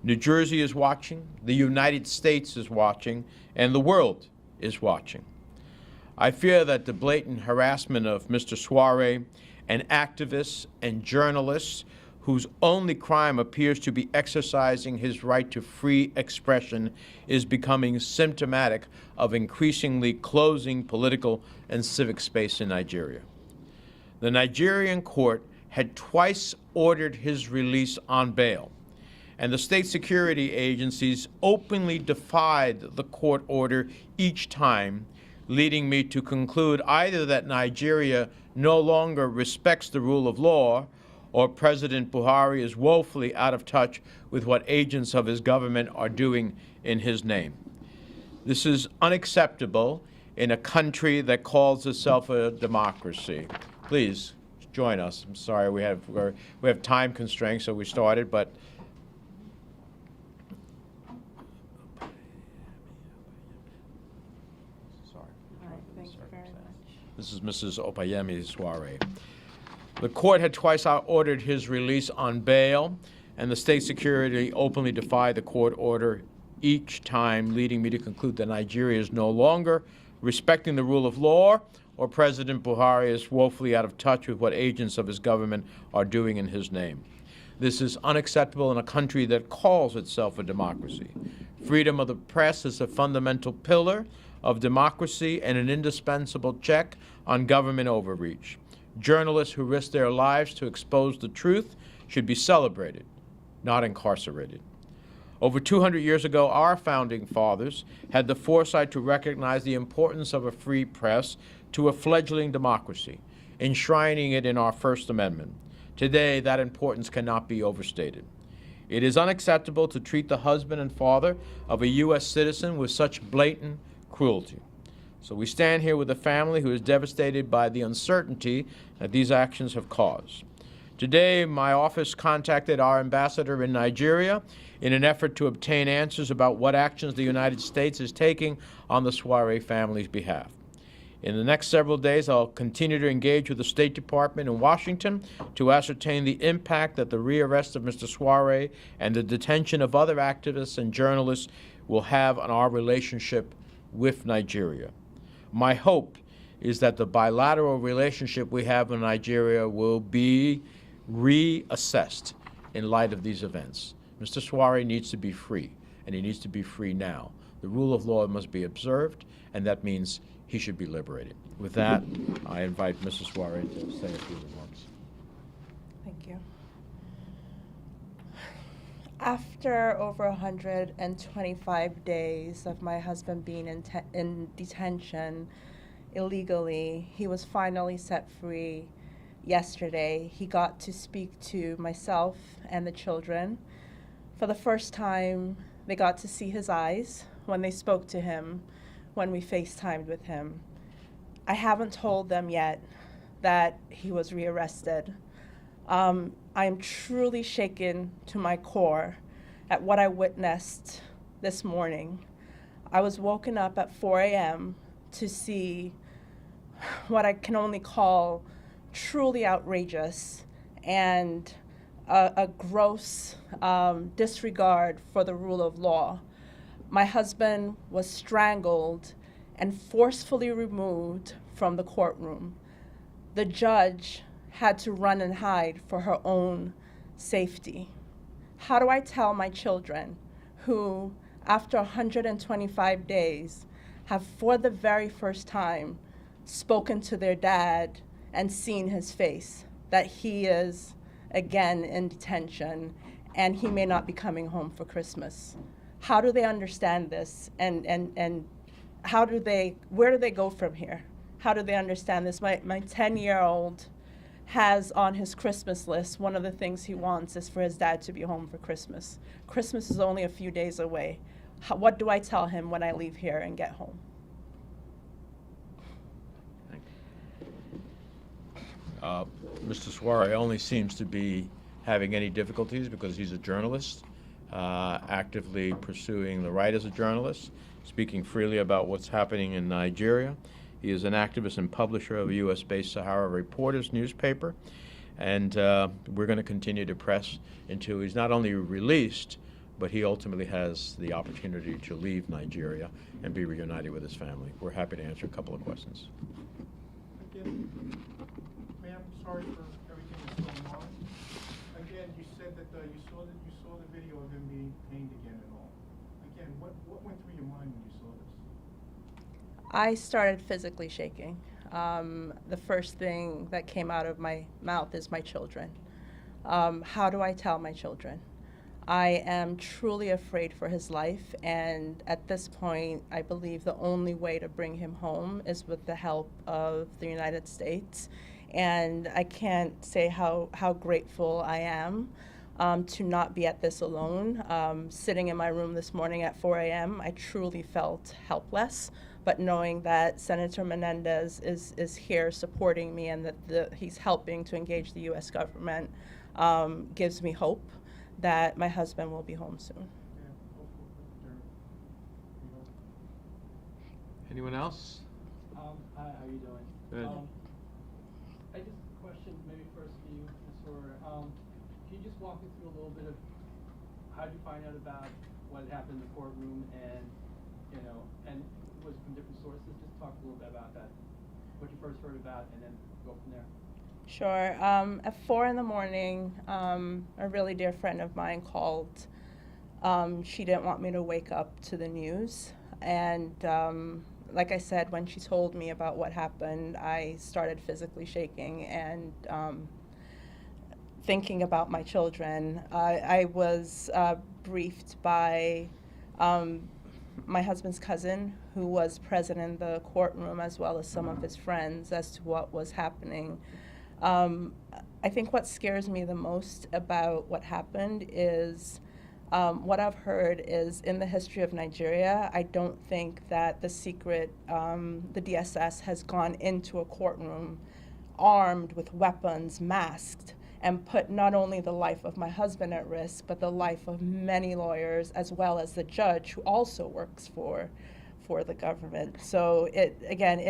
New Jersey is watching, the United States is watching, and the world is watching. I fear that the blatant harassment of Mr. Sowore and activists and journalists whose only crime appears to be exercising his right to free expression is becoming symptomatic of increasingly closing political and civic space in Nigeria. The Nigerian court had twice ordered his release on bail, and the state security agencies openly defied the court order each time, leading me to conclude either that Nigeria no longer respects the rule of law, or President Buhari is woefully out of touch with what agents of his government are doing in his name. This is unacceptable in a country that calls itself a democracy. Please join us. I'm sorry, we have time constraints, so we started, but this is Mrs. Omoyele Sowore. The court had twice ordered his release on bail, and the state security openly defied the court order each time, leading me to conclude that Nigeria is no longer respecting the rule of law, or President Buhari is woefully out of touch with what agents of his government are doing in his name. This is unacceptable in a country that calls itself a democracy. Freedom of the press is a fundamental pillar of democracy and an indispensable check on government overreach. Journalists who risk their lives to expose the truth should be celebrated, not incarcerated. Over 200 years ago, our founding fathers had the foresight to recognize the importance of a free press to a fledgling democracy, enshrining it in our First Amendment. Today, that importance cannot be overstated. It is unacceptable to treat the husband and father of a U.S. citizen with such blatant cruelty. So we stand here with a family who is devastated by the uncertainty that these actions have caused. Today, my office contacted our ambassador in Nigeria in an effort to obtain answers about what actions the United States is taking on the Sowore family's behalf. In the next several days, I'll continue to engage with the State Department in Washington to ascertain the impact that the rearrest of Mr. Sowore and the detention of other activists and journalists will have on our relationship with Nigeria. My hope is that the bilateral relationship we have with Nigeria will be reassessed in light of these events. Mr. Sowore needs to be free, and he needs to be free now. The rule of law must be observed, and that means he should be liberated. With that, I invite Mrs. Sowore to say a few remarks. Thank you. After over 125 days of my husband being in detention illegally, he was finally set free yesterday. He got to speak to myself and the children. For the first time, they got to see his eyes when they spoke to him, when we FaceTimed with him. I haven't told them yet that he was rearrested. I am truly shaken to my core at what I witnessed this morning. I was woken up at 4 a.m. to see what I can only call truly outrageous and a gross disregard for the rule of law. My husband was strangled and forcefully removed from the courtroom. The judge had to run and hide for her own safety. How do I tell my children who, after 125 days, have for the very first time spoken to their dad and seen his face, that he is again in detention and he may not be coming home for Christmas? How do they understand this, and how do they, where do they go from here? How do they understand this? My 10-year-old has on his Christmas list, one of the things he wants is for his dad to be home for Christmas. Christmas is only a few days away. What do I tell him when I leave here and get home? Mr. Sowore only seems to be having any difficulties because he's a journalist, actively pursuing the right as a journalist, speaking freely about what's happening in Nigeria. He is an activist and publisher of a U.S.-based Sahara Reporters newspaper, and we're going to continue to press until he's not only released, but he ultimately has the opportunity to leave Nigeria and be reunited with his family. We're happy to answer a couple of questions. Again, ma'am, sorry for everything that's going on. Again, you said that you saw the video of him being pained again and all. Again, what went through your mind when you saw this? I started physically shaking. The first thing that came out of my mouth is my children. How do I tell my children? I am truly afraid for his life, and at this point, I believe the only way to bring him home is with the help of the United States. And I can't say how grateful I am to not be at this alone. Sitting in my room this morning at 4 a.m., I truly felt helpless. But knowing that Senator Menendez is here supporting me and that he's helping to engage the U.S. government gives me hope that my husband will be home soon. Anyone else? Hi, how are you doing? Good. I just questioned maybe first for you, Ms. Sowore. Can you just walk me through a little bit of how did you find out about what had happened in the courtroom and it was from different sources? Just talk a little bit about that, what you first heard about, and then go from there. Sure. At 4 in the morning, a really dear friend of mine called. She didn't want me to wake up to the news. And like I said, when she told me about what happened, I started physically shaking and thinking about my children. I was briefed by my husband's cousin, who was present in the courtroom, as well as some of his friends, as to what was happening. I think what scares me the most about what happened is what I've heard is in the history of Nigeria, I don't think that the DSS has gone into a courtroom armed with weapons, masked, and put not only the life of my husband at risk, but the life of many lawyers, as well as the judge who also works for the government. So it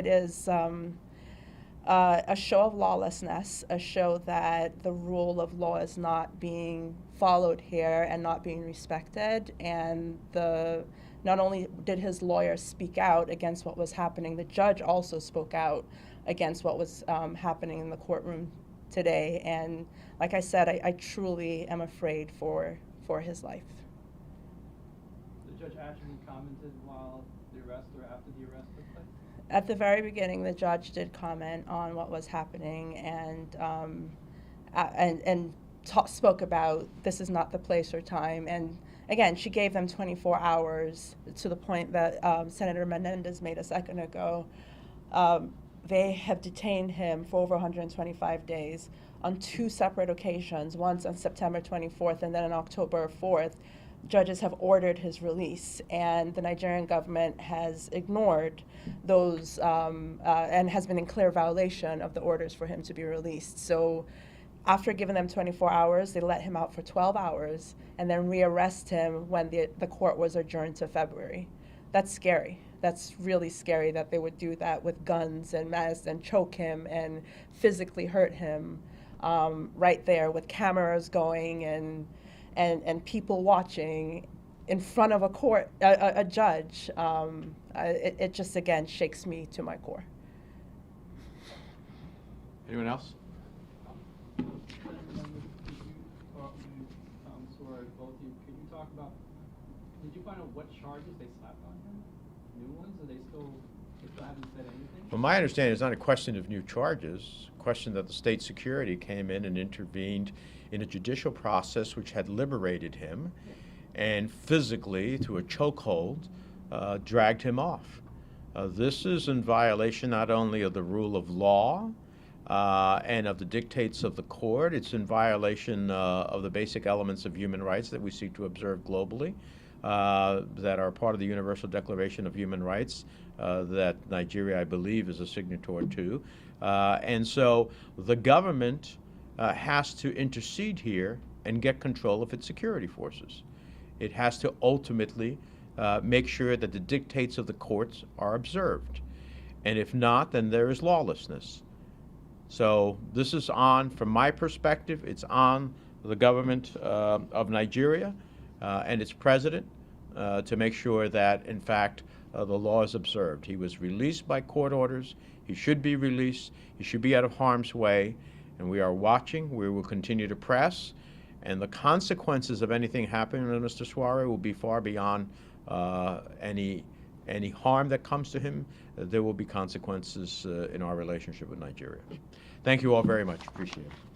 is a show of lawlessness, a show that the rule of law is not being followed here and not being respected. And not only did his lawyer speak out against what was happening, the judge also spoke out against what was happening in the courtroom today. And like I said, I truly am afraid for his life. The judge actually commented while the arrest or after the arrest took place? At the very beginning, the judge did comment on what was happening and spoke about this is not the place or time. And again, she gave them 24 hours to the point that Senator Menendez made a second ago. They have detained him for over 125 days on 2 separate occasions, once on September 24th and then on October 4th. Judges have ordered his release, and the Nigerian government has ignored those and has been in clear violation of the orders for him to be released. So after giving them 24 hours, they let him out for 12 hours and then rearrest him when the court was adjourned to February. That's scary. That's really scary that they would do that with guns and masks and choke him and physically hurt him right there with cameras going and people watching in front of a judge. It just, again, shakes me to my core. Anyone else? Sowore, both of you, could you talk about, did you find out what charges they slapped on him? New ones? Or they still haven't said anything? Well, my understanding is not a question of new charges, a question that the state security came in and intervened in a judicial process which had liberated him and physically, through a chokehold, dragged him off. This is in violation not only of the rule of law and of the dictates of the court, it's in violation of the basic elements of human rights that we seek to observe globally, that are part of the Universal Declaration of Human Rights that Nigeria, I believe, is a signatory to. And so the government has to intercede here and get control of its security forces. It has to ultimately make sure that the dictates of the courts are observed. And if not, then there is lawlessness. So this is on, from my perspective, it's on the government of Nigeria and its president to make sure that, in fact, the law is observed. He was released by court orders. He should be released. He should be out of harm's way. And we are watching. We will continue to press. And the consequences of anything happening to Mr. Sowore will be far beyond any harm that comes to him. There will be consequences in our relationship with Nigeria. Thank you all very much. Appreciate it.